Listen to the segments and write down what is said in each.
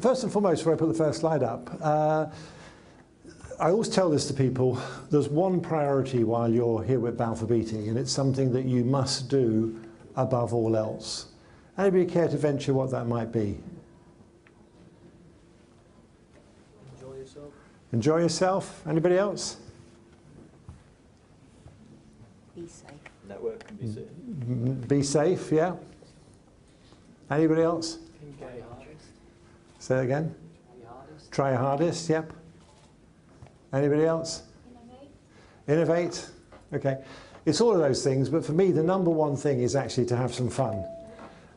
first and foremost, before I put the first slide up, I always tell this to people, there's one priority while you're here with Balfour Beatty, and it's something that you must do above all else. Anybody care to venture what that might be? Enjoy yourself. Enjoy yourself. Anybody else? Be safe. Network can be safe. Be safe, yeah. Anybody else? Try your hardest. Say that again. Try your hardest. Try your hardest, yep. Anybody else? Innovate. Okay. It's all of those things, but for me, the number one thing is actually to have some fun.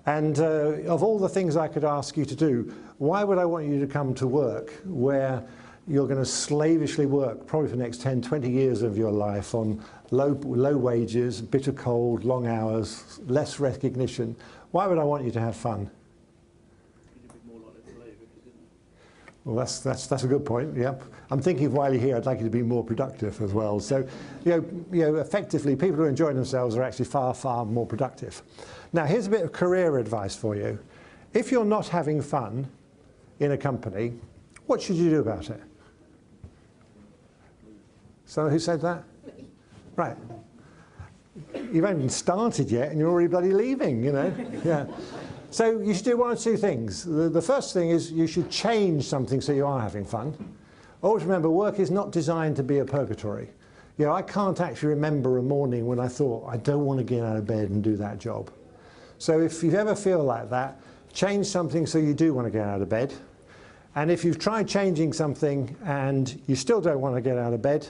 And of all the things I could ask you to do, why would I want you to come to work where you're going to slavishly work probably for the next 10, 20 years of your life on low wages, bitter cold, long hours, less recognition? Why would I want you to have fun? Well, that's a good point. Yep. I'm thinking while you're here, I'd like you to be more productive as well. So, effectively, people who enjoy themselves are actually far, far more productive. Now, here's a bit of career advice for you. If you're not having fun in a company, what should you do about it? So, who said that? Right. You haven't even started yet, and you're already bloody leaving. Yeah. So you should do one or two things. The first thing is you should change something so you are having fun. Always remember, work is not designed to be a purgatory. I can't actually remember a morning when I thought, I don't want to get out of bed and do that job. So if you ever feel like that, change something so you do want to get out of bed. And if you've tried changing something and you still don't want to get out of bed,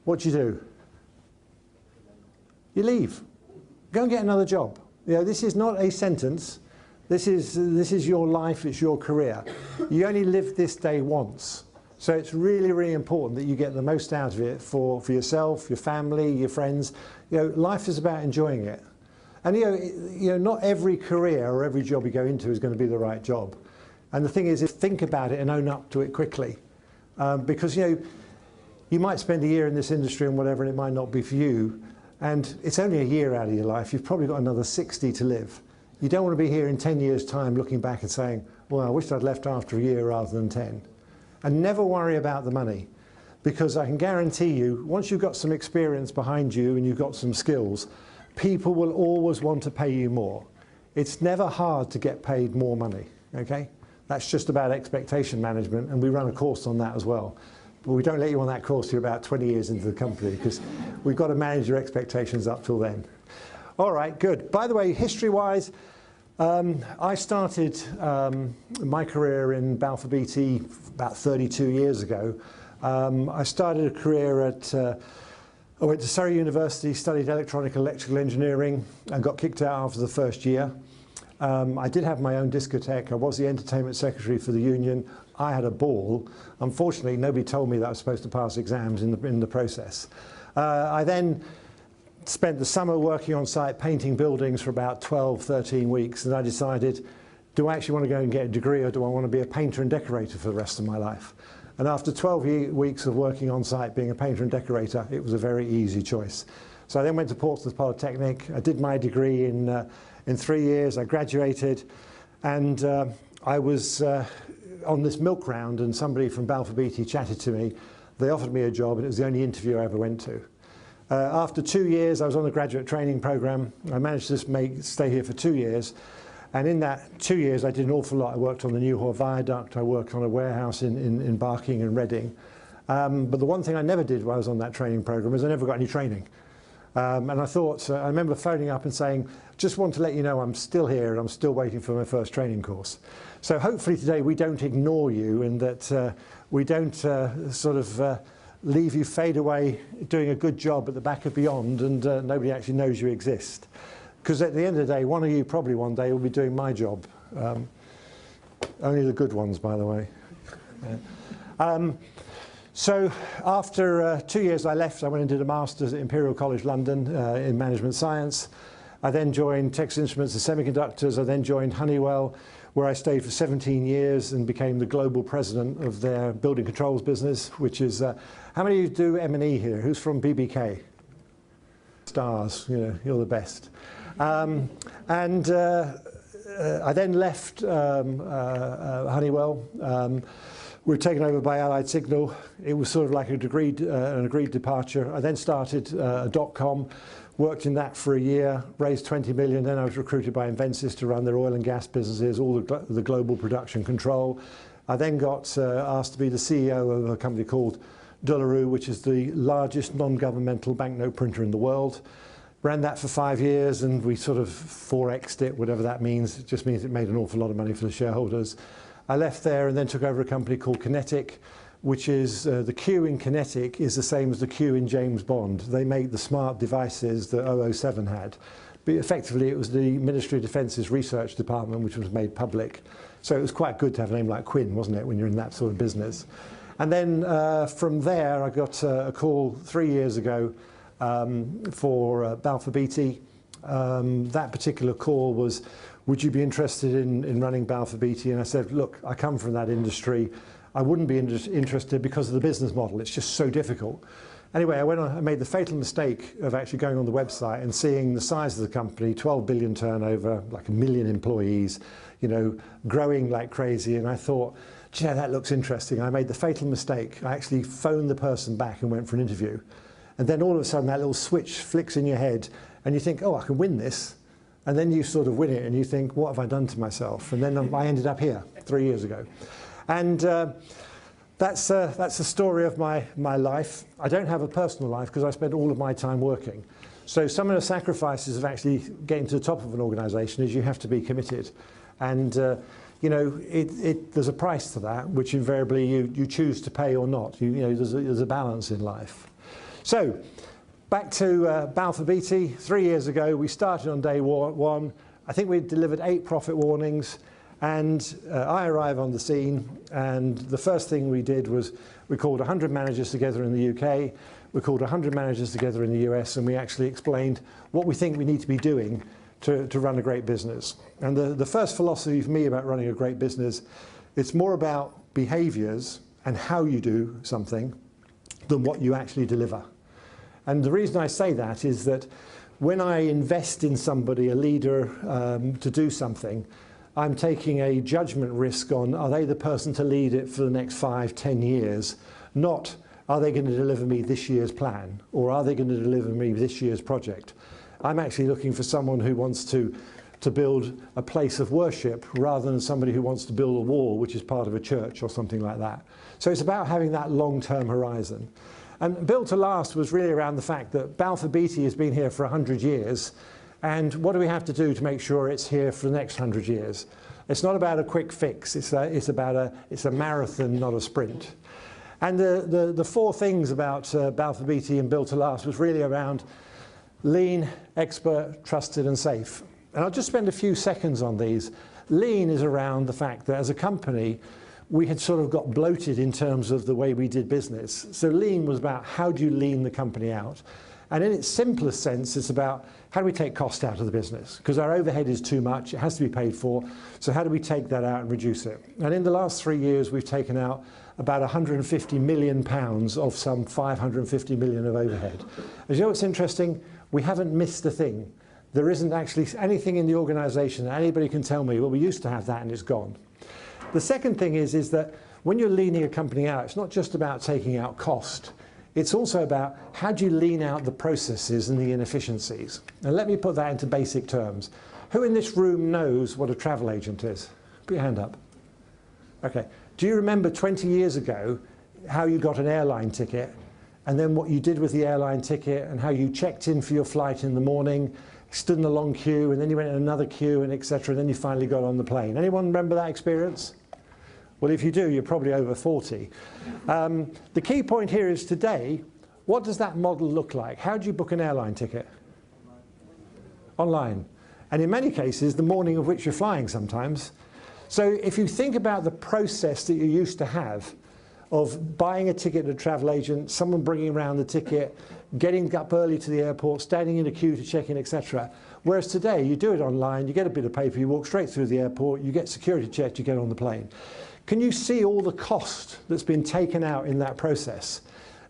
what do? You leave. Go and get another job. This is not a sentence. This is your life, it's your career. You only live this day once. So it's really, really important that you get the most out of it for yourself, your family, your friends. Life is about enjoying it. And not every career or every job you go into is going to be the right job. And the thing is, think about it and own up to it quickly. Because you might spend a year in this industry and whatever, and it might not be for you. And it's only a year out of your life. You've probably got another 60 to live. You don't want to be here in 10 years' time looking back and saying, well, I wish I'd left after a year rather than 10. And never worry about the money, because I can guarantee you, once you've got some experience behind you and you've got some skills, people will always want to pay you more. It's never hard to get paid more money, okay? That's just about expectation management, and we run a course on that as well. But we don't let you on that course till you're about 20 years into the company, because we've got to manage your expectations up till then. All right, good. By the way, history-wise, I started my career in Balfour Beatty about 32 years ago. I started a career I went to Surrey University, studied electrical engineering, and got kicked out after the first year. I did have my own discotheque. I was the entertainment secretary for the union. I had a ball. Unfortunately, nobody told me that I was supposed to pass exams in the process. I then spent the summer working on site painting buildings for about 12, 13 weeks, and I decided, do I actually want to go and get a degree, or do I want to be a painter and decorator for the rest of my life? And after 12 weeks of working on site being a painter and decorator, it was a very easy choice. So I then went to Portsmouth Polytechnic. I did my degree in 3 years. I graduated, and I was on this milk round, and somebody from Balfour Beatty chatted to me. They offered me a job, and it was the only interview I ever went to. After 2 years, I was on the graduate training program. I managed to stay here for 2 years. And in that 2 years, I did an awful lot. I worked on the Newhall Viaduct. I worked on a warehouse in Barking and Reading. But the one thing I never did while I was on that training program is I never got any training. And I thought, I remember phoning up and saying, just want to let you know I'm still here and I'm still waiting for my first training course. So hopefully today we don't ignore you, and that we don't leave you fade away doing a good job at the back of Beyond, and nobody actually knows you exist. Because at the end of the day, one of you probably one day will be doing my job. Only the good ones, by the way. So after 2 years I left, I went and did a master's at Imperial College London in management science. I then joined Texas Instruments and Semiconductors. I then joined Honeywell, where I stayed for 17 years and became the global president of their building controls business, which is, how many of you do M&E here? Who's from BBK? Stars, you're the best. I then left Honeywell. We were taken over by Allied Signal. It was sort of like an agreed departure. I then started .com, worked in that for a year, raised 20 million. Then I was recruited by Invensis to run their oil and gas businesses, all the global production control. I then got asked to be the CEO of a company called De La Rue, which is the largest non-governmental banknote printer in the world. Ran that for 5 years, and we sort of 4x'd it, whatever that means. It just means it made an awful lot of money for the shareholders. I left there and then took over a company called Kinetic, which is the Q in Kinetic is the same as the Q in James Bond. They make the smart devices that 007 had. But effectively, it was the Ministry of Defence's research department, which was made public. So it was quite good to have a name like Quinn, wasn't it, when you're in that sort of business. And then from there, I got a call 3 years ago for Balfour Beatty. That particular call was, would you be interested in running Balfour Beatty? And I said, look, I come from that industry. I wouldn't be interested because of the business model. It's just so difficult. Anyway, I made the fatal mistake of actually going on the website and seeing the size of the company, 12 billion turnover, like 1 million employees, you know, growing like crazy. And I thought, do you know, that looks interesting. I made the fatal mistake. I actually phoned the person back and went for an interview. And then all of a sudden that little switch flicks in your head and you think, oh, I can win this. And then you sort of win it and you think, what have I done to myself? And then I ended up here 3 years ago. And that's the story of my life. I don't have a personal life because I spend all of my time working. So some of the sacrifices of actually getting to the top of an organization is you have to be committed. And you know, there's a price to that, which invariably you choose to pay or not. You know, there's a balance in life. So back to Balfour Beatty. 3 years ago, we started on day one. I think we delivered 8 profit warnings. And I arrive on the scene, and the first thing we did was we called 100 managers together in the UK. We called 100 managers together in the US, and we actually explained what we think we need to be doing to run a great business. And the first philosophy for me about running a great business, it's more about behaviors and how you do something than what you actually deliver. And the reason I say that is that when I invest in somebody, a leader, to do something, I'm taking a judgment risk on, are they the person to lead it for the next 5, 10 years? Not, are they going to deliver me this year's plan? Or are they going to deliver me this year's project? I'm actually looking for someone who wants to build a place of worship rather than somebody who wants to build a wall, which is part of a church or something like that. So it's about having that long-term horizon. And Built to Last was really around the fact that Balfour Beatty has been here for 100 years. And what do we have to do to make sure it's here for the next 100 years? It's not about a quick fix. It's a marathon, not a sprint. And the 4 things about Balfour Beatty and Built to Last was really around lean, expert, trusted, and safe. And I'll just spend a few seconds on these. Lean is around the fact that as a company, we had sort of got bloated in terms of the way we did business. So lean was about how do you lean the company out? And in its simplest sense, it's about how do we take cost out of the business? Because our overhead is too much, it has to be paid for. So how do we take that out and reduce it? And in the last 3 years, we've taken out about 150 million pounds of some 550 million of overhead. As you know what's interesting? We haven't missed a thing. There isn't actually anything in the organization that anybody can tell me, well, we used to have that and it's gone. The second thing is that when you're leaning a company out, it's not just about taking out cost. It's also about how do you lean out the processes and the inefficiencies. And let me put that into basic terms. Who in this room knows what a travel agent is? Put your hand up. Okay. Do you remember 20 years ago how you got an airline ticket and then what you did with the airline ticket and how you checked in for your flight in the morning, stood in a long queue, and then you went in another queue, and etc., and then you finally got on the plane? Anyone remember that experience? Well, if you do, you're probably over 40. The key point here is today, what does that model look like? How do you book an airline ticket? Online. And in many cases, the morning of which you're flying sometimes. So if you think about the process that you used to have of buying a ticket at a travel agent, someone bringing around the ticket, getting up early to the airport, standing in a queue to check in, etc. Whereas today, you do it online, you get a bit of paper, you walk straight through the airport, you get security checked, you get on the plane. Can you see all the cost that's been taken out in that process?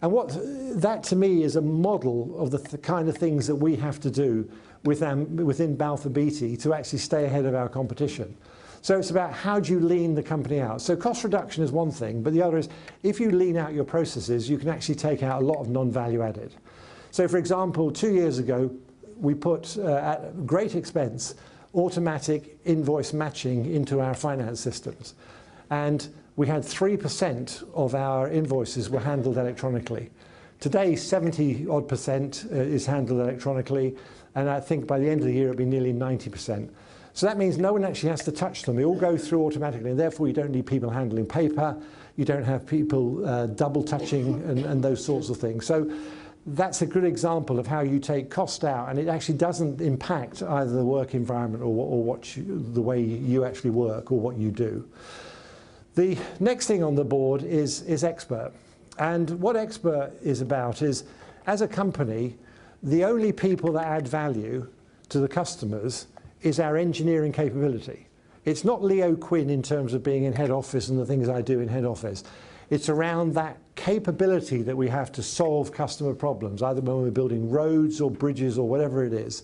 And that to me is a model of the kind of things that we have to do within Balfour Beatty to actually stay ahead of our competition. So it's about how do you lean the company out. So cost reduction is one thing, but the other is if you lean out your processes, you can actually take out a lot of non-value added. So for example, 2 years ago, we put at great expense automatic invoice matching into our finance systems. And we had 3% of our invoices were handled electronically. Today, 70-odd% is handled electronically, and I think by the end of the year it'll be nearly 90%. So that means no one actually has to touch them. They all go through automatically, and therefore you don't need people handling paper, you don't have people double touching and those sorts of things. So that's a good example of how you take cost out, and it actually doesn't impact either the work environment or the way you actually work or what you do. The next thing on the board is Expert. And what Expert is about is, as a company, the only people that add value to the customers is our engineering capability. It's not Leo Quinn in terms of being in head office and the things I do in head office. It's around that capability that we have to solve customer problems, either when we're building roads or bridges or whatever it is.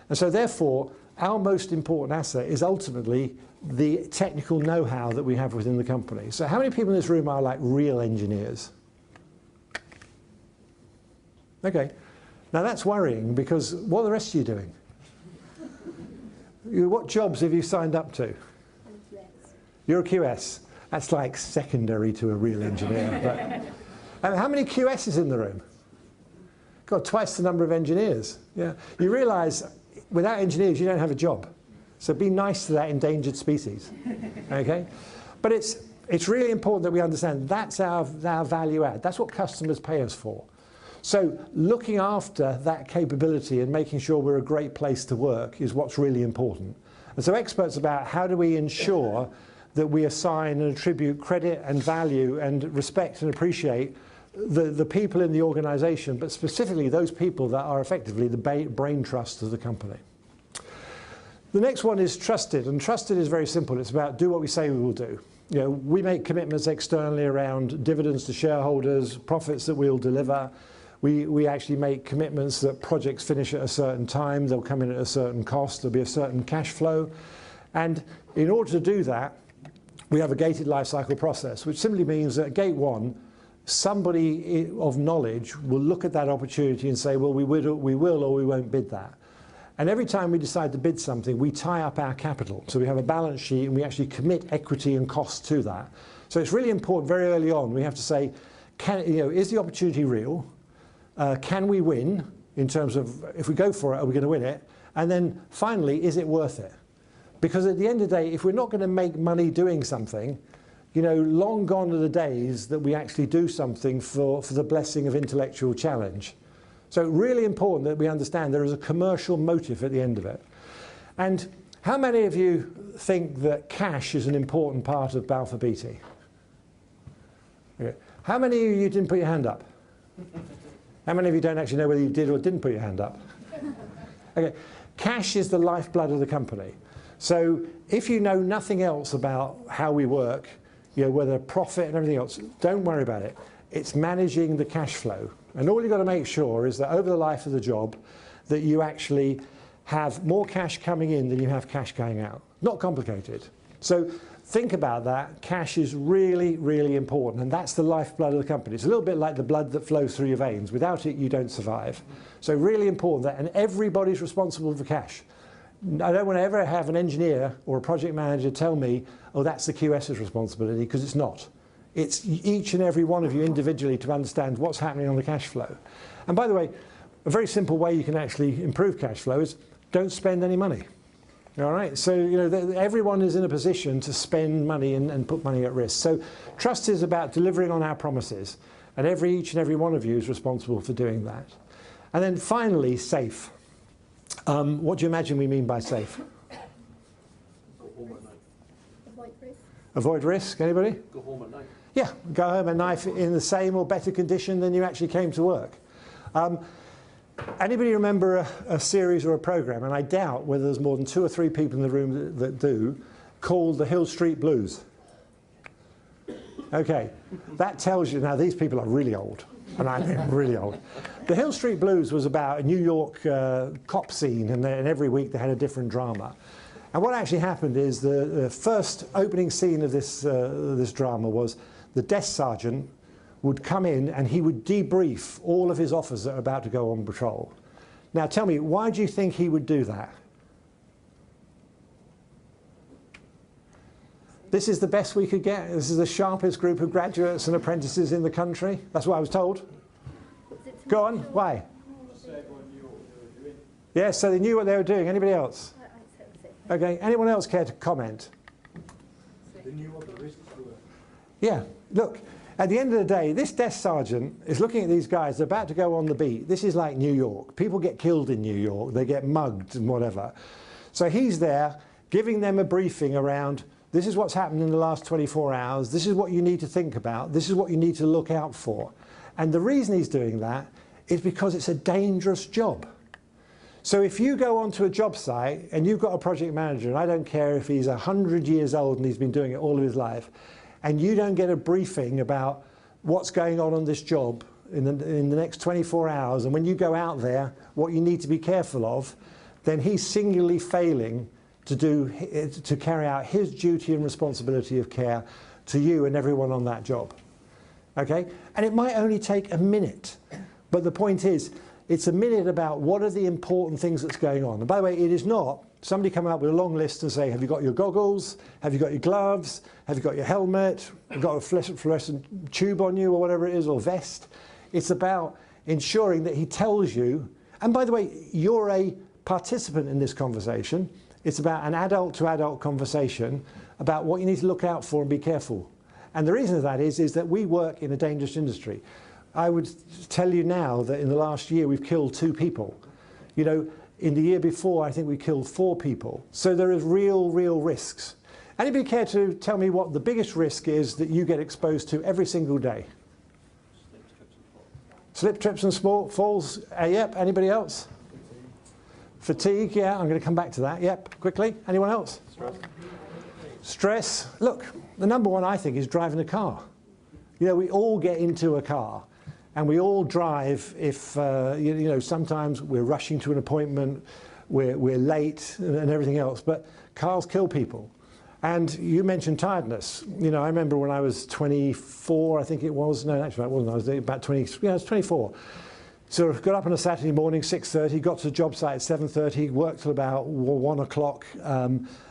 And so therefore, our most important asset is ultimately the technical know-how that we have within the company. So how many people in this room are like real engineers? Okay. Now that's worrying, because what are the rest of you doing? What jobs have you signed up to? You're a QS. That's like secondary to a real engineer. But, how many QSs in the room? Got twice the number of engineers. Yeah. You realise without engineers you don't have a job. So be nice to that endangered species. Okay? But it's really important that we understand that's our value add. That's what customers pay us for. So looking after that capability and making sure we're a great place to work is what's really important. And so Expert's about how do we ensure that we assign and attribute credit and value and respect and appreciate the people in the organisation, but specifically those people that are effectively the brain trust of the company. The next one is trusted, and trusted is very simple. It's about do what we say we will do. You know, we make commitments externally around dividends to shareholders, profits that we'll deliver. We actually make commitments that projects finish at a certain time, they'll come in at a certain cost, there'll be a certain cash flow. And in order to do that, we have a gated life cycle process, which simply means that at gate one, somebody of knowledge will look at that opportunity and say, well, we will or we won't bid that. And every time we decide to bid something, we tie up our capital. So we have a balance sheet and we actually commit equity and costs to that. So it's really important very early on, we have to say, is the opportunity real? Can we win in terms of, if we go for it, are we going to win it? And then finally, is it worth it? Because at the end of the day, if we're not going to make money doing something, you know, long gone are the days that we actually do something for the blessing of intellectual challenge. So really important that we understand there is a commercial motive at the end of it. And how many of you think that cash is an important part of Balfour Beatty? Okay. How many of you didn't put your hand up? How many of you don't actually know whether you did or didn't put your hand up? Okay. Cash is the lifeblood of the company. So if you know nothing else about how we work, you know, whether profit and everything else, don't worry about it. It's managing the cash flow. And all you've got to make sure is that over the life of the job, that you actually have more cash coming in than you have cash going out. Not complicated. So think about that. Cash is really, really important, and that's the lifeblood of the company. It's a little bit like the blood that flows through your veins. Without it, you don't survive. So really important that, and everybody's responsible for cash. I don't want to ever have an engineer or a project manager tell me, oh, that's the QS's responsibility, because it's not. It's each and every one of you individually to understand what's happening on the cash flow. And by the way, a very simple way you can actually improve cash flow is don't spend any money. All right, so you know everyone is in a position to spend money and put money at risk. So trust is about delivering on our promises, and each and every one of you is responsible for doing that. And then finally, safe. What do you imagine we mean by safe? Avoid risk. Avoid risk, anybody? Go home at night. Yeah, go home at night in the same or better condition than you actually came to work. Anybody remember a series or a program, and I doubt whether there's more than 2 or 3 people in the room that do, called the Hill Street Blues? Okay, that tells you, now these people are really old, and I mean really old. The Hill Street Blues was about a New York cop scene, and every week they had a different drama. And what actually happened is the first opening scene of this drama was the desk sergeant would come in and he would debrief all of his officers that are about to go on patrol. Now tell me, why do you think he would do that? This is the best we could get. This is the sharpest group of graduates and apprentices in the country. That's what I was told. Go on, why? Yes, so they knew what they were doing. Anybody else? Okay, anyone else care to comment? They knew what the risks were. Yeah, look, at the end of the day, this desk sergeant is looking at these guys, they're about to go on the beat. This is like New York. People get killed in New York, they get mugged and whatever. So he's there giving them a briefing around, this is what's happened in the last 24 hours, this is what you need to think about, this is what you need to look out for. And the reason he's doing that is because it's a dangerous job. So if you go onto a job site and you've got a project manager, and I don't care if he's 100 years old and he's been doing it all of his life, and you don't get a briefing about what's going on this job in the next 24 hours, and when you go out there, what you need to be careful of, then he's singularly failing to carry out his duty and responsibility of care to you and everyone on that job. Okay? And it might only take a minute, but the point is, it's a minute about what are the important things that's going on. And by the way, it is not somebody coming up with a long list and say, have you got your goggles? Have you got your gloves? Have you got your helmet? Have you got a fluorescent tube on you or whatever it is, or vest? It's about ensuring that he tells you, and by the way, you're a participant in this conversation. It's about an adult to adult conversation about what you need to look out for and be careful. And the reason of that is that we work in a dangerous industry. I would tell you now that in the last year we've killed 2 people. You know, in the year before I think we killed 4 people. So there is real risks. Anybody care to tell me what the biggest risk is that you get exposed to every single day? Slip, trips and falls? Yep. Anybody else? Fatigue, yeah, I'm going to come back to that. Yep, quickly. Anyone else? Stress. Look, the number one I think is driving a car. You know, we all get into a car and we all drive if, you know, sometimes we're rushing to an appointment, we're late and everything else, but cars kill people. And you mentioned tiredness. You know, I remember when I was 24, I think it was, no, actually I wasn't, I was about 20, yeah, I was 24. So I got up on a Saturday morning, 6:30, got to the job site at 7:30, worked till about 1 o'clock,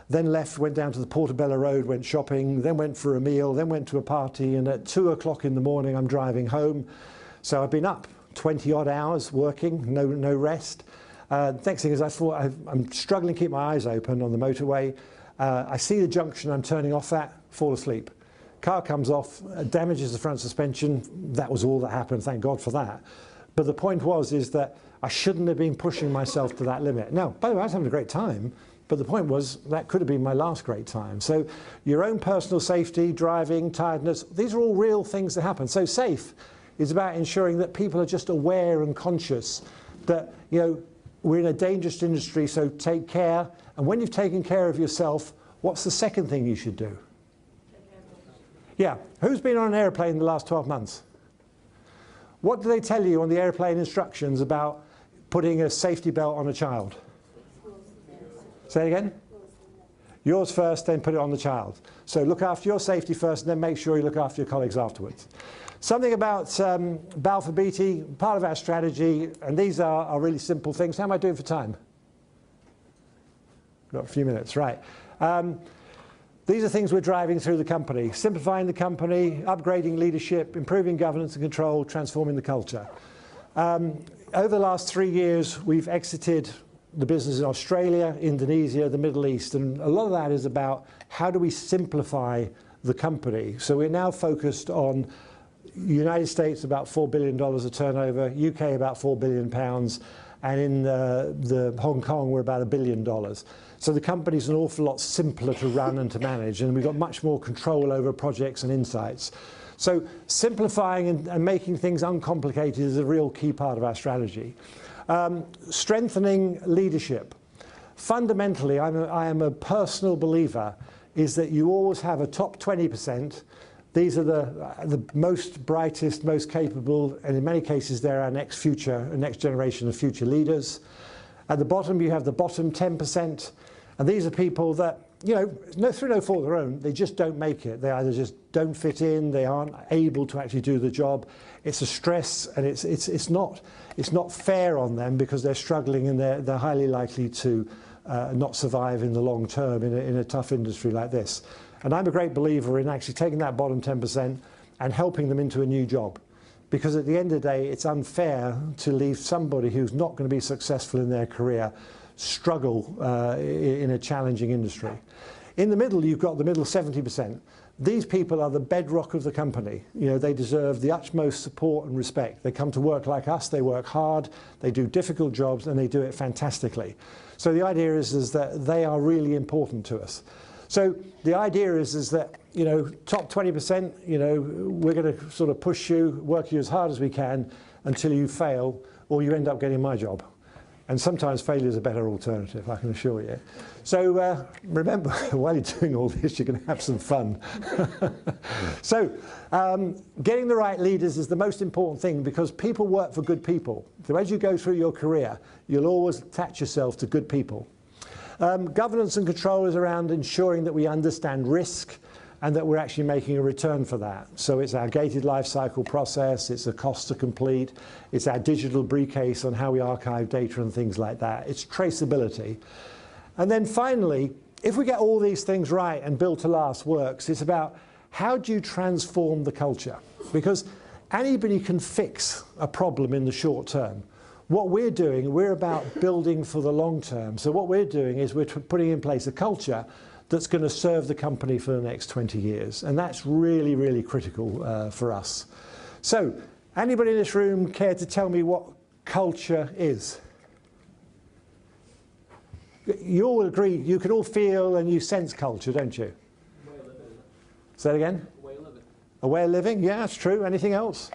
then left, went down to the Portobello Road, went shopping, then went for a meal, then went to a party, and at 2 o'clock in the morning I'm driving home. So I've been up 20 odd hours working, no rest. Next thing is I thought I'm struggling to keep my eyes open on the motorway. I see the junction I'm turning off at, fall asleep. Car comes off, damages the front suspension. That was all that happened, thank God for that. But the point is that I shouldn't have been pushing myself to that limit. Now, by the way, I was having a great time, but the point was that could have been my last great time. So your own personal safety, driving, tiredness, these are all real things that happen. So SAFE is about ensuring that people are just aware and conscious that, you know, we're in a dangerous industry, so take care. And when you've taken care of yourself, what's the second thing you should do? Yeah, who's been on an airplane in the last 12 months? What do they tell you on the airplane instructions about putting a safety belt on a child? Say it again? Yours first, then put it on the child. So look after your safety first, and then make sure you look after your colleagues afterwards. Something about Balfour Beatty, part of our strategy, and these are really simple things. How am I doing for time? Got a few minutes, right. These are things we're driving through the company. Simplifying the company, upgrading leadership, improving governance and control, transforming the culture. Over the last 3 years, we've exited the business in Australia, Indonesia, the Middle East, and a lot of that is about how do we simplify the company. So we're now focused on United States, about $4 billion of turnover, UK about £4 billion, and in the Hong Kong we're about $1 billion. So the company's an awful lot simpler to run and to manage, and we've got much more control over projects and insights. So simplifying and making things uncomplicated is a real key part of our strategy. Strengthening leadership. Fundamentally, I am a personal believer is that you always have a top 20% These are the most brightest, most capable, and in many cases they're our next generation of future leaders. At the bottom you have the bottom 10%, and these are people that, you know, through no fault of their own, they just don't make it. They either just don't fit in, they aren't able to actually do the job. It's a stress, and it's not fair on them because they're struggling, and they're highly likely to not survive in the long term in a tough industry like this. And I'm a great believer in actually taking that bottom 10% and helping them into a new job. Because at the end of the day, it's unfair to leave somebody who's not going to be successful in their career struggle in a challenging industry. In the middle, you've got the middle 70%. These people are the bedrock of the company. You know, they deserve the utmost support and respect. They come to work like us, they work hard, they do difficult jobs, and they do it fantastically. So the idea is that they are really important to us. So the idea is that, you know, top 20%, you know, we're going to sort of push you, work you as hard as we can until you fail or you end up getting my job. And sometimes failure is a better alternative, I can assure you. So remember, while you're doing all this, you're going to have some fun. So getting the right leaders is the most important thing, because people work for good people. So as you go through your career, you'll always attach yourself to good people. Governance and control is around ensuring that we understand risk and that we're actually making a return for that. So it's our gated life cycle process, it's the cost to complete, it's our digital briefcase on how we archive data and things like that. It's traceability. And then finally, if we get all these things right and Built to Last works, it's about how do you transform the culture? Because anybody can fix a problem in the short term. What we're doing, we're about building for the long term. So what we're doing is we're putting in place a culture that's going to serve the company for the next 20 years. And that's really, really critical for us. So anybody in this room care to tell me what culture is? You all agree, you can all feel and you sense culture, don't you? Way of living. Say it again? A way of living. A way of living, yeah, that's true. Anything else?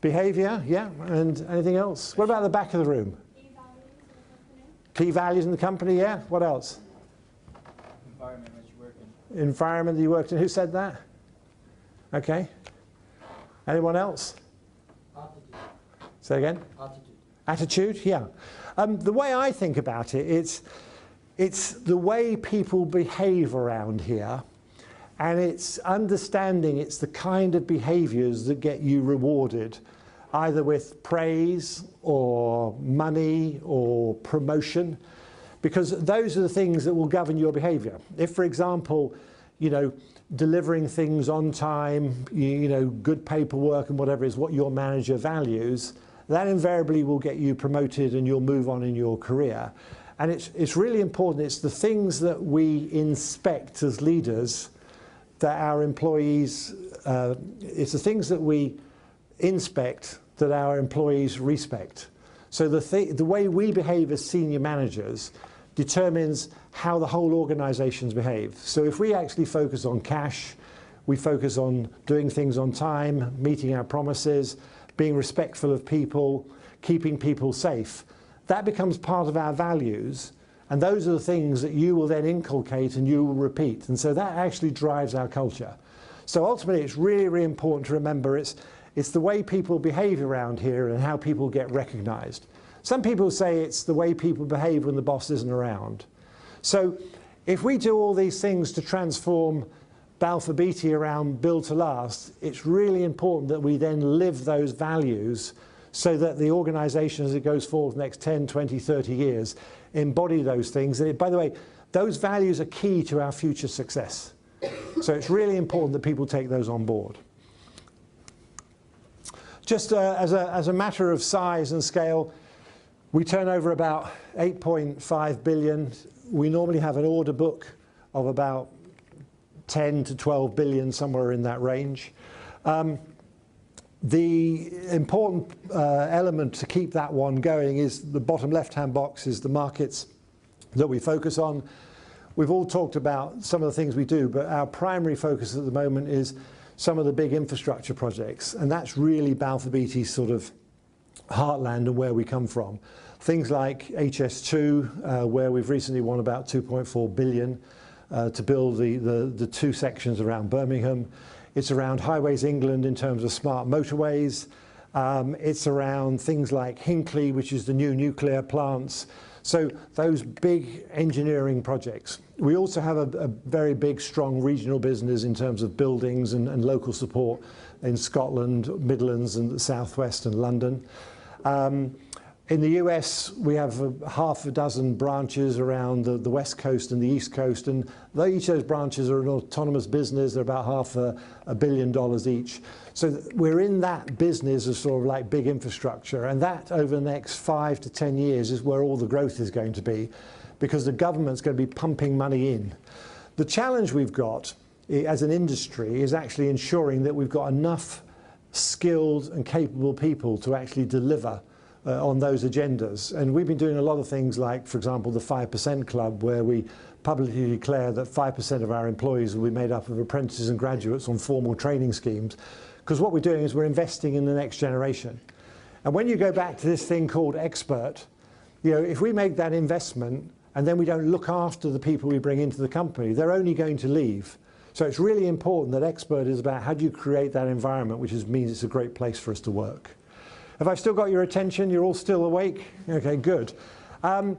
Behaviour, yeah, and anything else? What about the back of the room? Key values in the company, yeah. What else? Environment that you work in. Environment that you worked in. Who said that? Okay. Anyone else? Attitude. Say again? Attitude. Attitude, yeah. The way I think about it, it's the way people behave around here, and it's understanding it's the kind of behaviours that get you rewarded, either with praise or money or promotion, because those are the things that will govern your behaviour. If, for example, you know, delivering things on time, you know, good paperwork and whatever is what your manager values, that invariably will get you promoted and you'll move on in your career. And it's really important. It's the things that we inspect as leaders that our employees, it's the things that we inspect that our employees respect. So the way we behave as senior managers determines how the whole organizations behave. So if we actually focus on cash, we focus on doing things on time, meeting our promises, being respectful of people, keeping people safe, that becomes part of our values. And those are the things that you will then inculcate and you will repeat. And so that actually drives our culture. So ultimately, it's really, really important to remember it's the way people behave around here and how people get recognized. Some people say it's the way people behave when the boss isn't around. So if we do all these things to transform Balfour Beatty around Built to Last, it's really important that we then live those values so that the organization, as it goes forward the next 10, 20, 30 years, embody those things. And by the way, those values are key to our future success. So it's really important that people take those on board. Just as a matter of size and scale, we turn over about 8.5 billion. We normally have an order book of about 10 to 12 billion, somewhere in that range. The important element to keep that one going is the bottom left-hand box is the markets that we focus on. We've all talked about some of the things we do, but our primary focus at the moment is some of the big infrastructure projects, and that's really Balfour Beatty's sort of heartland and where we come from. Things like HS2, where we've recently won about 2.4 billion to build the two sections around Birmingham. It's around Highways England in terms of smart motorways. It's around things like Hinkley, which is the new nuclear plants. So those big engineering projects. We also have a very big, strong regional business in terms of buildings and local support in Scotland, Midlands and the Southwest and London. In the US, we have half a dozen branches around the West Coast and the East Coast, and though each of those branches are an autonomous business, they're about $500 million each. So we're in that business of sort of like big infrastructure, and that over the next 5 to 10 years is where all the growth is going to be, because the government's going to be pumping money in. The challenge we've got as an industry is actually ensuring that we've got enough skilled and capable people to actually deliver on those agendas. And we've been doing a lot of things like, for example, the 5% Club, where we publicly declare that 5% of our employees will be made up of apprentices and graduates on formal training schemes. Because what we're doing is we're investing in the next generation. And when you go back to this thing called expert, if we make that investment and then we don't look after the people we bring into the company, they're only going to leave. So it's really important that expert is about how do you create that environment, which means it's a great place for us to work. Have I still got your attention? You're all still awake? Okay, good. You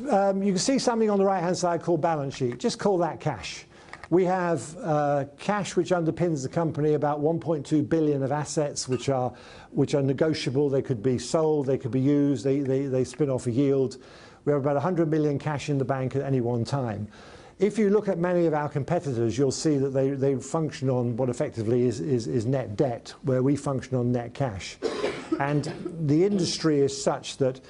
can see something on the right-hand side called balance sheet. Just call that cash. We have cash which underpins the company, about 1.2 billion of assets which are negotiable. They could be sold, they could be used, they spin off a yield. We have about 100 million cash in the bank at any one time. If you look at many of our competitors, you'll see that they function on what effectively is net debt, where we function on net cash. And the industry is such that,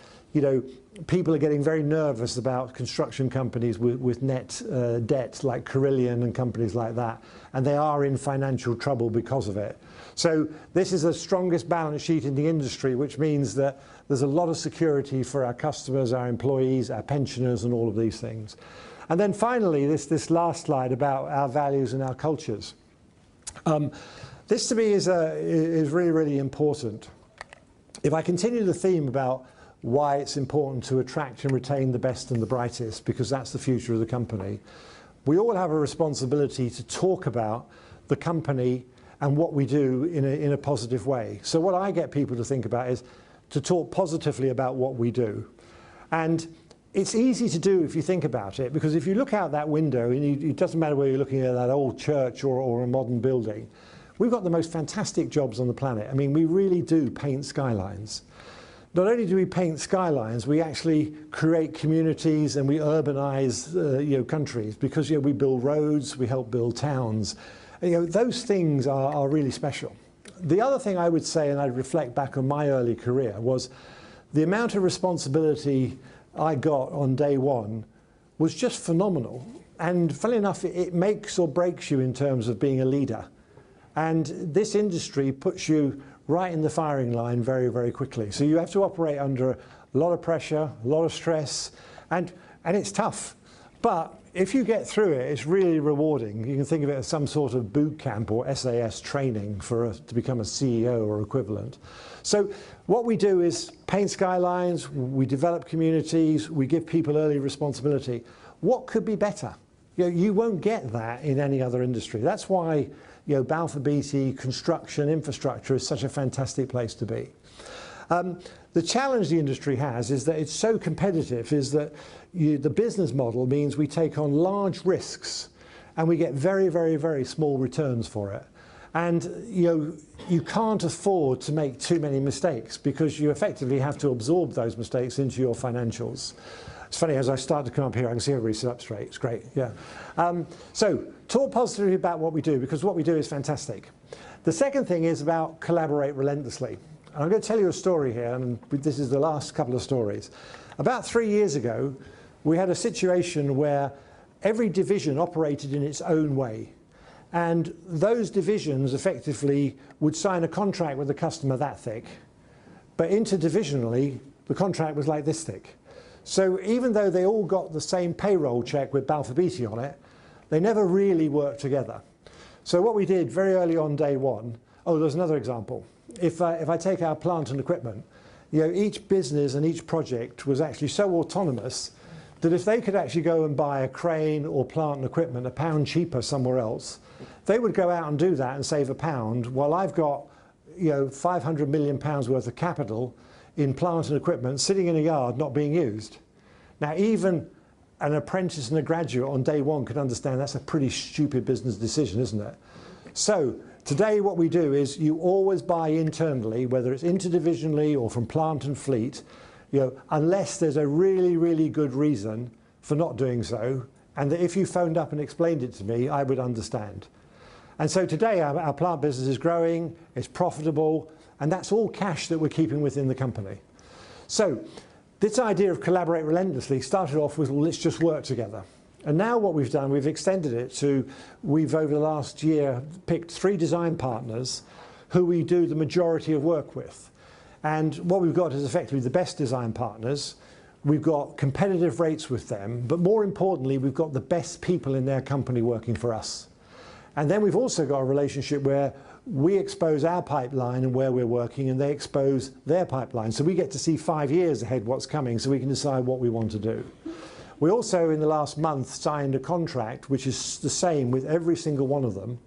people are getting very nervous about construction companies with net debt, like Carillion and companies like that, and they are in financial trouble because of it. So this is the strongest balance sheet in the industry, which means that there's a lot of security for our customers, our employees, our pensioners, and all of these things. And then finally, this last slide about our values and our cultures. This to me is really, really important. If I continue the theme about why it's important to attract and retain the best and the brightest, because that's the future of the company, we all have a responsibility to talk about the company and what we do in a positive way. So what I get people to think about is to talk positively about what we do. And it's easy to do if you think about it, because if you look out that window, and it doesn't matter whether you're looking at that old church or a modern building, we've got the most fantastic jobs on the planet. I mean, we really do paint skylines. Not only do we paint skylines, we actually create communities and we urbanize countries, because we build roads, we help build towns. Those things are really special. The other thing I would say, and I'd reflect back on my early career, was the amount of responsibility I got on day one was just phenomenal. And funnily enough, it makes or breaks you in terms of being a leader. And this industry puts you right in the firing line very, very quickly. So you have to operate under a lot of pressure, a lot of stress, and it's tough. But if you get through it, it's really rewarding. You can think of it as some sort of boot camp or SAS training to become a CEO or equivalent. So what we do is paint skylines, we develop communities, we give people early responsibility. What could be better? You won't get that in any other industry. That's why Balfour Beatty, construction, infrastructure is such a fantastic place to be. The challenge the industry has is that it's so competitive, is that the business model means we take on large risks and we get very, very, very small returns for it. And you can't afford to make too many mistakes, because you effectively have to absorb those mistakes into your financials. It's funny, as I start to come up here, I can see everybody sit up straight. It's great, yeah. So talk positively about what we do, because what we do is fantastic. The second thing is about collaborate relentlessly. And I'm going to tell you a story here, and this is the last couple of stories. About 3 years ago, we had a situation where every division operated in its own way. And those divisions effectively would sign a contract with the customer that thick, but interdivisionally, the contract was like this thick. So even though they all got the same payroll check with Balfour Beatty on it, they never really worked together. So what we did very early on day one, there's another example. If I take our plant and equipment, each business and each project was actually so autonomous that if they could actually go and buy a crane or plant and equipment £1 cheaper somewhere else, they would go out and do that and save £1 while I've got, you know, £500 million worth of capital in plant and equipment sitting in a yard not being used. Now, even an apprentice and a graduate on day one can understand that's a pretty stupid business decision, isn't it? So today what we do is you always buy internally, whether it's interdivisionally or from plant and fleet, you know, unless there's a really, really good reason for not doing so, and that if you phoned up and explained it to me, I would understand. And so today our plant business is growing, it's profitable, and that's all cash that we're keeping within the company. So this idea of collaborate relentlessly started off with, well, let's just work together. And now what we've done, we've extended it to, we've over the last year picked 3 design partners who we do the majority of work with. And what we've got is effectively the best design partners. We've got competitive rates with them, but more importantly, we've got the best people in their company working for us. And then we've also got a relationship where we expose our pipeline and where we're working, and they expose their pipeline. So we get to see 5 years ahead what's coming, so we can decide what we want to do. We also, in the last month, signed a contract which is the same with every single one of them.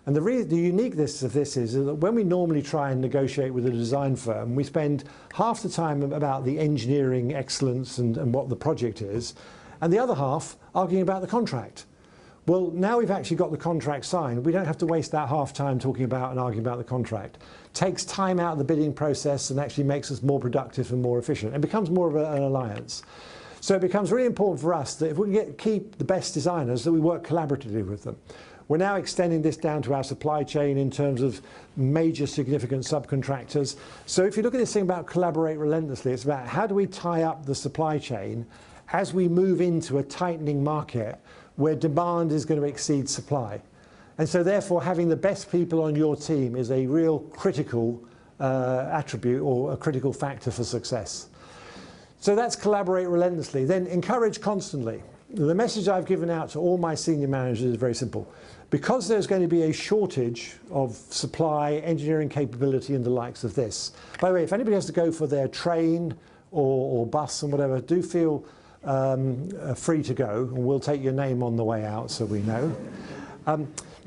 And the uniqueness of this is that when we normally try and negotiate with a design firm, we spend half the time about the engineering excellence and what the project is, and the other half arguing about the contract. Well, now we've actually got the contract signed, we don't have to waste that half time talking about and arguing about the contract. Takes time out of the bidding process and actually makes us more productive and more efficient. It becomes more of an alliance. So it becomes really important for us that if we can keep the best designers, that we work collaboratively with them. We're now extending this down to our supply chain in terms of major significant subcontractors. So if you look at this thing about collaborate relentlessly, it's about how do we tie up the supply chain as we move into a tightening market where demand is going to exceed supply. And so therefore having the best people on your team is a real critical attribute or a critical factor for success. So that's collaborate relentlessly. Then encourage constantly. The message I've given out to all my senior managers is very simple. Because there's going to be a shortage of supply, engineering capability and the likes of this. By the way, if anybody has to go for their train or bus and whatever, do feel free to go, and we'll take your name on the way out so we know.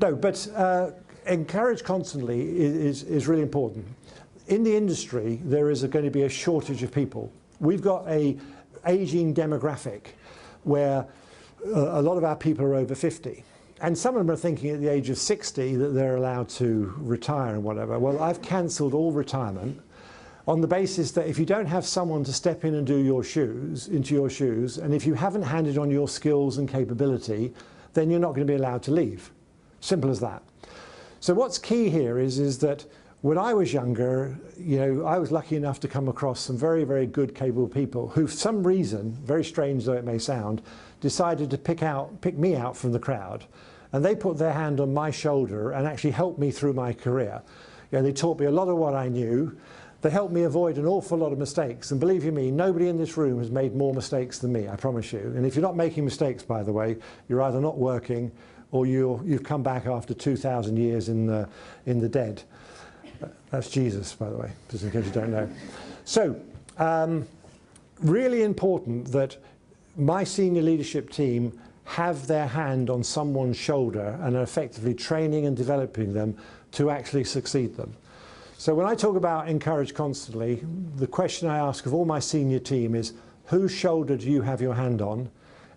No, but encourage constantly is really important. In the industry, there is going to be a shortage of people. We've got an aging demographic where a lot of our people are over 50. And some of them are thinking at the age of 60 that they're allowed to retire and whatever. Well, I've cancelled all retirement on the basis that if you don't have someone to step in and do your shoes, into your shoes, and if you haven't handed on your skills and capability, then you're not going to be allowed to leave. Simple as that. So what's key here is that when I was younger, you know, I was lucky enough to come across some very, very good, capable people who, for some reason, very strange though it may sound, decided to pick me out from the crowd. And they put their hand on my shoulder and actually helped me through my career. You know, they taught me a lot of what I knew. They helped me avoid an awful lot of mistakes. And believe you me, nobody in this room has made more mistakes than me, I promise you. And if you're not making mistakes, by the way, you're either not working or you've come back after 2,000 years in the dead. That's Jesus, by the way, just in case you don't know. So, really important that my senior leadership team have their hand on someone's shoulder and are effectively training and developing them to actually succeed them. So when I talk about encourage constantly, the question I ask of all my senior team is, whose shoulder do you have your hand on,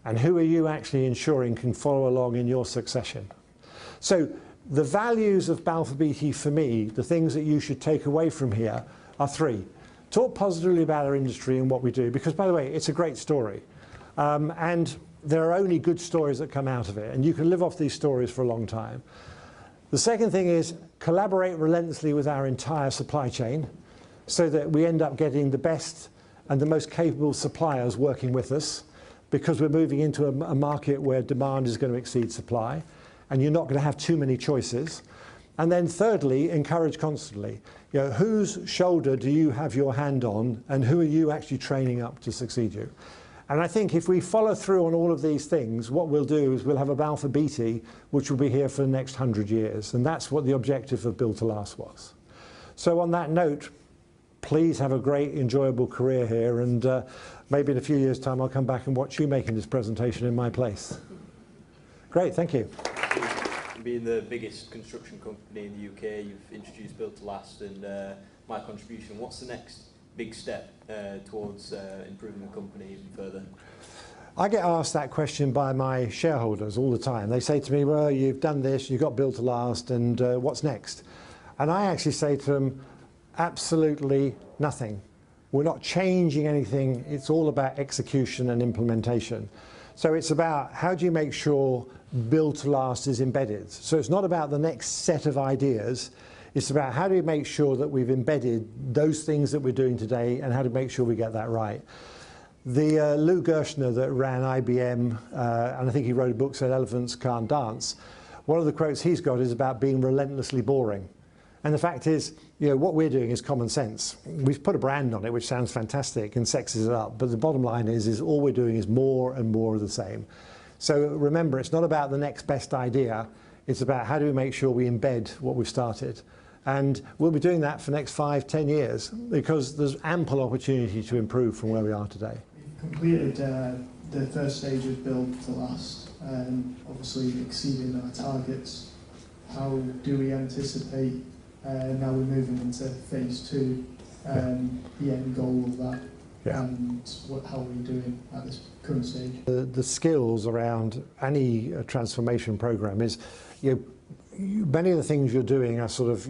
and who are you actually ensuring can follow along in your succession? So the values of Balfour Beatty for me, the things that you should take away from here, are 3. Talk positively about our industry and what we do, because by the way, it's a great story. And there are only good stories that come out of it, and you can live off these stories for a long time. The second thing is collaborate relentlessly with our entire supply chain so that we end up getting the best and the most capable suppliers working with us, because we're moving into a market where demand is going to exceed supply and you're not going to have too many choices. And then thirdly, encourage constantly. You know, whose shoulder do you have your hand on, and who are you actually training up to succeed you? And I think if we follow through on all of these things, what we'll do is we'll have a Balfour Beatty which will be here for the next 100 years. And that's what the objective of Built to Last was. So on that note, please have a great, enjoyable career here, and maybe in a few years' time I'll come back and watch you making this presentation in my place. Great, thank you. Being the biggest construction company in the UK, you've introduced Built to Last and my contribution. What's the next big step towards improving the company even further? I get asked that question by my shareholders all the time. They say to me, well, you've done this, you've got Built to Last, and what's next? And I actually say to them, absolutely nothing. We're not changing anything. It's all about execution and implementation. So it's about how do you make sure Built to Last is embedded. So it's not about the next set of ideas. It's about how do we make sure that we've embedded those things that we're doing today and how to make sure we get that right. The Lou Gerstner that ran IBM, and I think he wrote a book said Elephants Can't Dance, one of the quotes he's got is about being relentlessly boring. And the fact is, you know, what we're doing is common sense. We've put a brand on it, which sounds fantastic and sexes it up, but the bottom line is all we're doing is more and more of the same. So remember, it's not about the next best idea, it's about how do we make sure we embed what we've started. And we'll be doing that for the next 5, 10 years because there's ample opportunity to improve from where we are today. We've completed the first stage of Built to Last, obviously exceeding our targets. How do we anticipate now we're moving into phase 2, the end goal of that, and how are we doing at this current stage? The skills around any transformation program is, many of the things you're doing are sort of,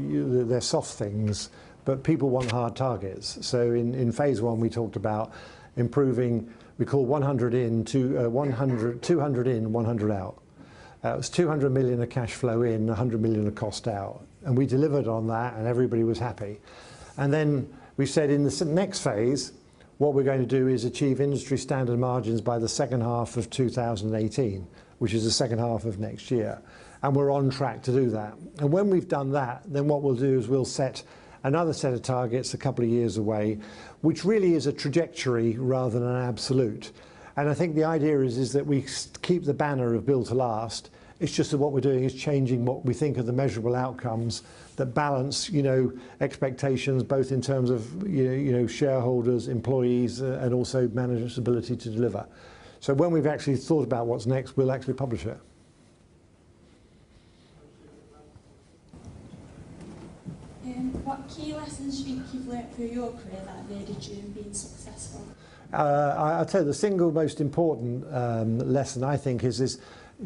they're soft things, but people want hard targets. So in phase 1 we talked about improving, we call 100 in to 200 in, 100 out. It was 200 million of cash flow in, 100 million of cost out. And we delivered on that and everybody was happy. And then we said in the next phase, what we're going to do is achieve industry standard margins by the second half of 2018, which is the second half of next year. And we're on track to do that. And when we've done that, then what we'll do is we'll set another set of targets a couple of years away, which really is a trajectory rather than an absolute. And I think the idea is that we keep the banner of Built to Last. It's just that what we're doing is changing what we think are the measurable outcomes that balance, expectations both in terms of, shareholders, employees, and also management's ability to deliver. So when we've actually thought about what's next, we'll actually publish it. What key lessons do you think you've learnt through your career that have aided you in being successful? I'll tell you the single most important lesson I think is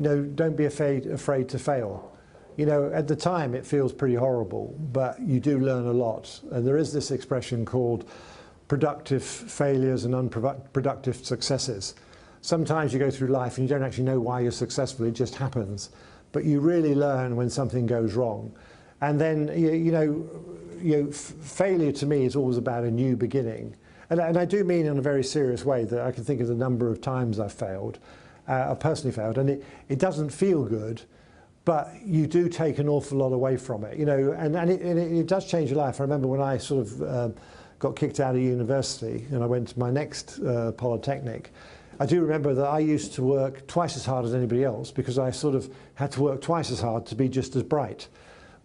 don't be afraid to fail. At the time it feels pretty horrible, but you do learn a lot. And there is this expression called productive failures and unproductive successes. Sometimes you go through life and you don't actually know why you're successful, it just happens. But you really learn when something goes wrong. And then, failure to me is always about a new beginning. And I do mean in a very serious way that I can think of the number of times I've failed, I've personally failed, and it doesn't feel good, but you do take an awful lot away from it, and it does change your life. I remember when I sort of got kicked out of university and I went to my next polytechnic, I do remember that I used to work twice as hard as anybody else because I sort of had to work twice as hard to be just as bright.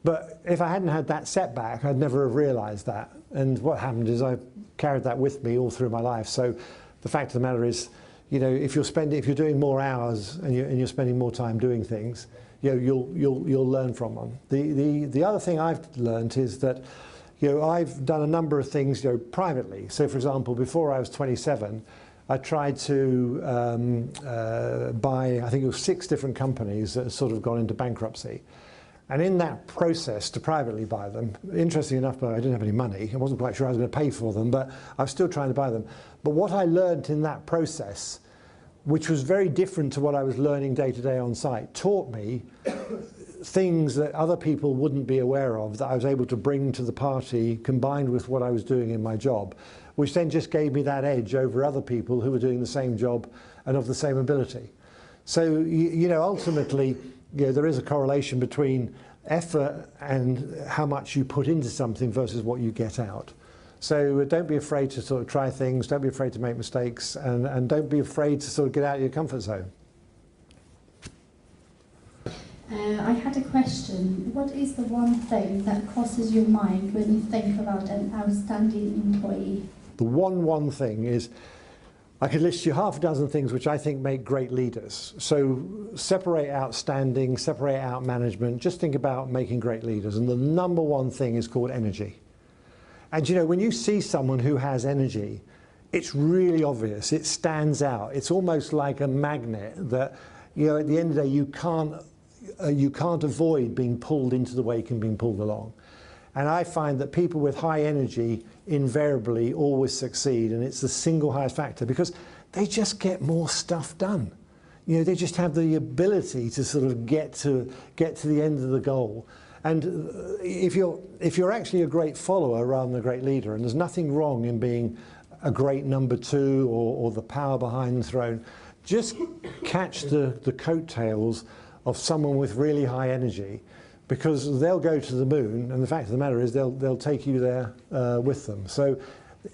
But if I hadn't had that setback, I'd never have realised that. And what happened is I carried that with me all through my life. So the fact of the matter is, if you're doing more hours and you're spending more time doing things, you'll learn from them. The other thing I've learned is that I've done a number of things privately. So for example, before I was 27, I tried to buy, I think it was 6 different companies that had sort of gone into bankruptcy. And in that process to privately buy them, interesting enough, I didn't have any money. I wasn't quite sure I was going to pay for them, but I was still trying to buy them. But what I learned in that process, which was very different to what I was learning day to day on site, taught me things that other people wouldn't be aware of that I was able to bring to the party combined with what I was doing in my job, which then just gave me that edge over other people who were doing the same job and of the same ability. So, ultimately, there is a correlation between effort and how much you put into something versus what you get out. So don't be afraid to sort of try things, don't be afraid to make mistakes, and don't be afraid to sort of get out of your comfort zone. I had a question. What is the one thing that crosses your mind when you think about an outstanding employee? The one thing is, I could list you half a dozen things which I think make great leaders. So separate outstanding, separate out management, just think about making great leaders. And the number one thing is called energy. And you know, when you see someone who has energy, it's really obvious, it stands out. It's almost like a magnet that, you know, at the end of the day, you can't avoid being pulled into the wake and being pulled along. And I find that people with high energy invariably always succeed, and it's the single highest factor because they just get more stuff done. You know, they just have the ability to sort of get to the end of the goal. And if you're actually a great follower rather than a great leader, and there's nothing wrong in being a great number two or the power behind the throne, just catch the coattails of someone with really high energy, because they'll go to the moon, and the fact of the matter is they'll take you there with them. So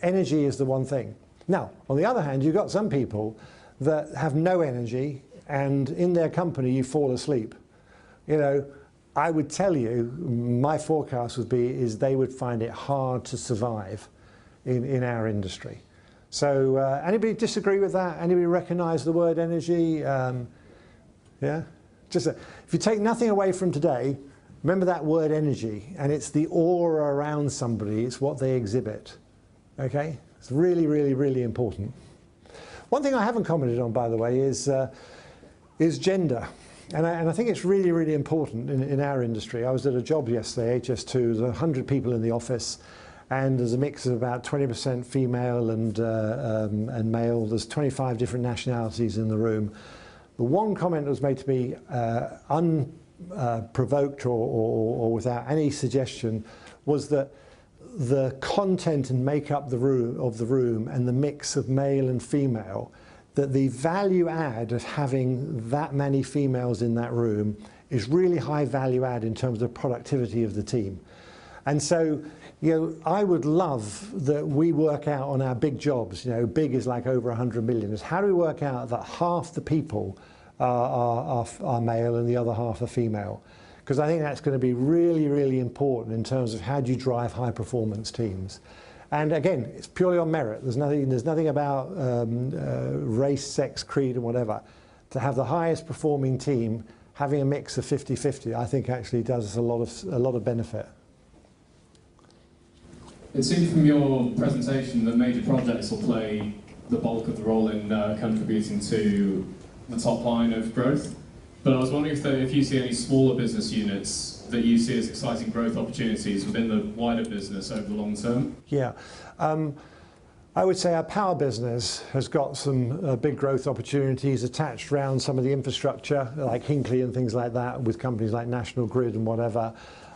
energy is the one thing. Now, on the other hand, you've got some people that have no energy, and in their company you fall asleep. You know, I would tell you, my forecast would be, is they would find it hard to survive in our industry. So anybody disagree with that? Anybody recognise the word energy? Yeah? If you take nothing away from today, remember that word energy, and it's the aura around somebody, it's what they exhibit. Okay? It's really, really, really important. One thing I haven't commented on, by the way, is gender. And I think it's really, really important in our industry. I was at a job yesterday, HS2, there's 100 people in the office, and there's a mix of about 20% female and male. There's 25 different nationalities in the room. The one comment that was made to me unprovoked or without any suggestion was that the content and makeup of the room and the mix of male and female, that the value add of having that many females in that room is really high value add in terms of productivity of the team. And so, you know, I would love that we work out on our big jobs, you know, big is like over 100 million, is how do we work out that half the people are male and the other half are female? Because I think that's going to be really, really important in terms of how do you drive high performance teams. And again, it's purely on merit. There's nothing about race, sex, creed and whatever. To have the highest performing team, having a mix of 50-50, I think actually does us a lot of benefit. It seems from your presentation that major projects will play the bulk of the role in contributing to the top line of growth. But I was wondering if you see any smaller business units that you see as exciting growth opportunities within the wider business over the long term? Yeah. I would say our power business has got some big growth opportunities attached around some of the infrastructure, like Hinkley and things like that, with companies like National Grid and whatever.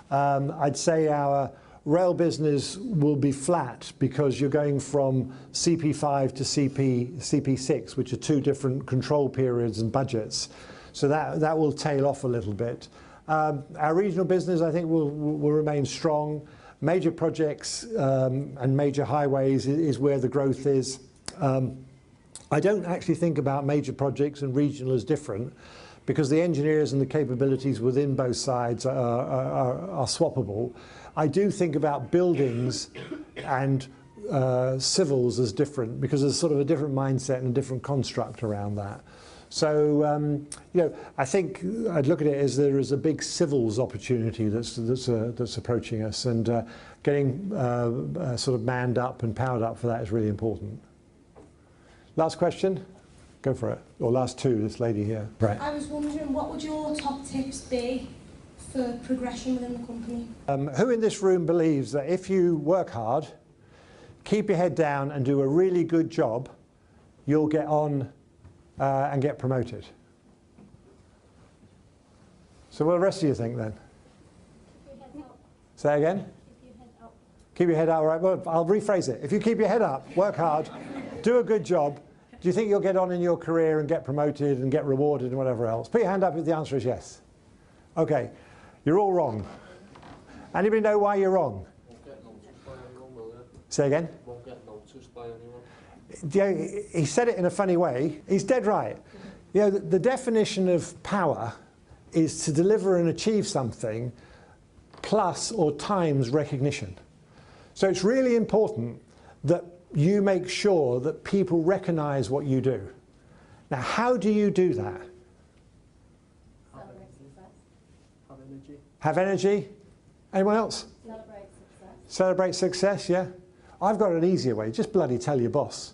I'd say our rail business will be flat because you're going from CP5 to CP6, which are two different control periods and budgets. So that will tail off a little bit. Our regional business, I think, will remain strong. Major projects and major highways is where the growth is. I don't actually think about major projects and regional as different, because the engineers and the capabilities within both sides are swappable. I do think about buildings and civils as different, because there's sort of a different mindset and a different construct around that. So, you know, I think I'd look at it as there is a big civils opportunity that's approaching us, and getting sort of manned up and powered up for that is really important. Last question? Go for it. Or last two, this lady here. Right. I was wondering, what would your top tips be for progression within the company? Who in this room believes that if you work hard, keep your head down and do a really good job, you'll get on and get promoted? So what do the rest of you think then? Keep your head up. Say again? Keep your head up. Keep your head up, right? Well, I'll rephrase it. If you keep your head up, work hard, do a good job, do you think you'll get on in your career and get promoted and get rewarded and whatever else? Put your hand up if the answer is yes. Okay, you're all wrong. Anybody know why you're wrong? Won't get noticed by anyone, will it? Say again? Won't get noticed by anyone. Yeah, he said it in a funny way. He's dead right. You know, the definition of power is to deliver and achieve something plus or times recognition. So it's really important that you make sure that people recognize what you do. Now, how do you do that? Celebrate success. Have energy. Have energy? Anyone else? Celebrate success. Celebrate success, yeah? I've got an easier way, just bloody tell your boss.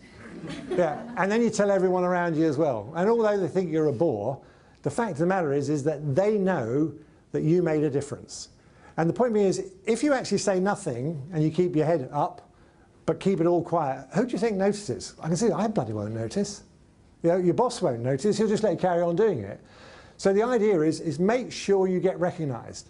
Yeah, and then you tell everyone around you as well. And although they think you're a bore, the fact of the matter is that they know that you made a difference. And the point being is, if you actually say nothing and you keep your head up, but keep it all quiet, who do you think notices? I can see I bloody won't notice. You know, your boss won't notice, he'll just let you carry on doing it. So the idea is make sure you get recognised.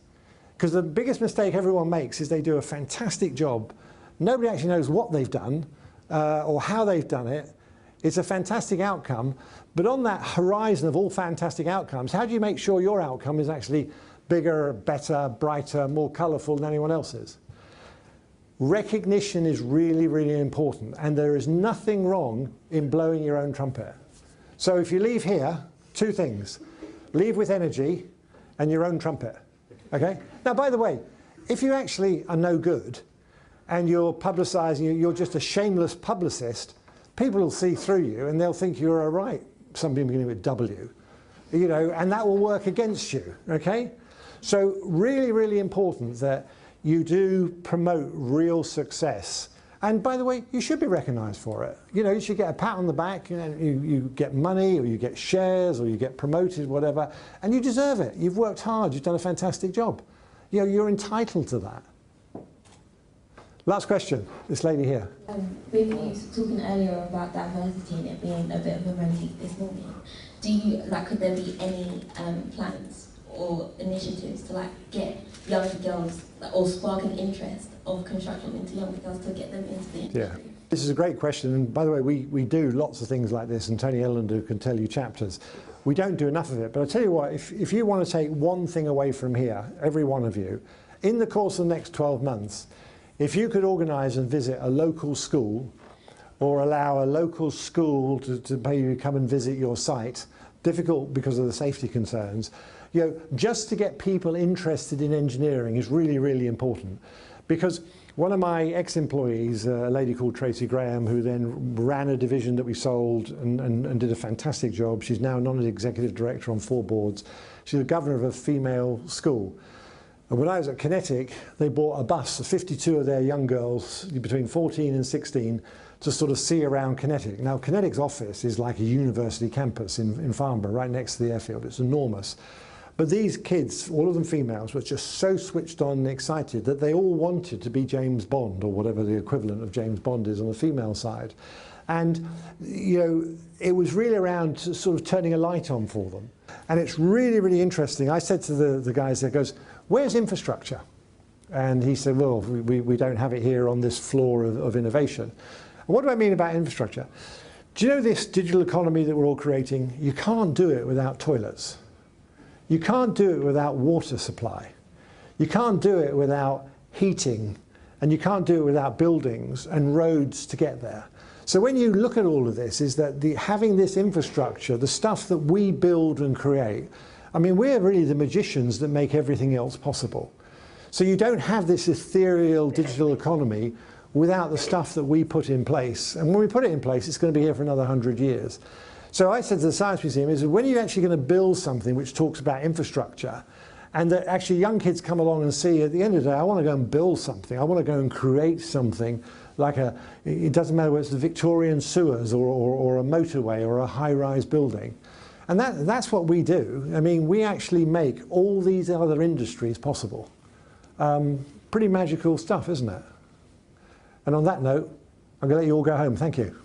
Because the biggest mistake everyone makes is they do a fantastic job. Nobody actually knows what they've done or how they've done it. It's a fantastic outcome. But on that horizon of all fantastic outcomes, how do you make sure your outcome is actually bigger, better, brighter, more colourful than anyone else's? Recognition is really, really important. And there is nothing wrong in blowing your own trumpet. So if you leave here, two things. Leave with energy and your own trumpet. Okay? Now, by the way, if you actually are no good and you're publicising, you're just a shameless publicist, people will see through you and they'll think you're a right, somebody beginning with W, you know, and that will work against you, okay? So really, really important that you do promote real success. And by the way, you should be recognised for it. You know, you should get a pat on the back, you know, you get money or you get shares or you get promoted, whatever, and you deserve it. You've worked hard, you've done a fantastic job. You know, you're entitled to that. Last question, this lady here. With you talking earlier about diversity and it being a bit of a motif this morning, do you, like, could there be any plans or initiatives to, like, get young girls or spark an interest of construction into younger girls to get them into the industry? Yeah, this is a great question. And by the way, we do lots of things like this, and Tony Ellender can tell you chapters. We don't do enough of it, but I'll tell you what, if you want to take one thing away from here, every one of you, in the course of the next 12 months, if you could organise and visit a local school or allow a local school to maybe come and visit your site, difficult because of the safety concerns, you know, just to get people interested in engineering is really, really important. Because one of my ex-employees, a lady called Tracy Graham, who then ran a division that we sold and did a fantastic job. She's now non-executive director on 4 boards. She's the governor of a female school. And when I was at Kinetic, they bought a bus of 52 of their young girls between 14 and 16 to sort of see around Kinetic. Now, Kinetic's office is like a university campus in Farnborough, right next to the airfield. It's enormous. But these kids, all of them females, were just so switched on and excited that they all wanted to be James Bond, or whatever the equivalent of James Bond is on the female side. And, you know, it was really around sort of turning a light on for them. And it's really, really interesting. I said to the guys there, goes, where's infrastructure? And he said, well, we don't have it here on this floor of innovation. And what do I mean about infrastructure? Do you know this digital economy that we're all creating? You can't do it without toilets. You can't do it without water supply. You can't do it without heating. And you can't do it without buildings and roads to get there. So when you look at all of this, is that having this infrastructure, the stuff that we build and create, I mean, we're really the magicians that make everything else possible. So you don't have this ethereal digital economy without the stuff that we put in place. And when we put it in place, it's going to be here for another 100 years. So I said to the Science Museum, is when you're actually going to build something which talks about infrastructure, and that actually young kids come along and see, at the end of the day, I want to go and build something. I want to go and create something like it doesn't matter whether it's the Victorian sewers or a motorway or a high-rise building. And that's what we do. I mean, we actually make all these other industries possible. Pretty magical stuff, isn't it? And on that note, I'm going to let you all go home. Thank you.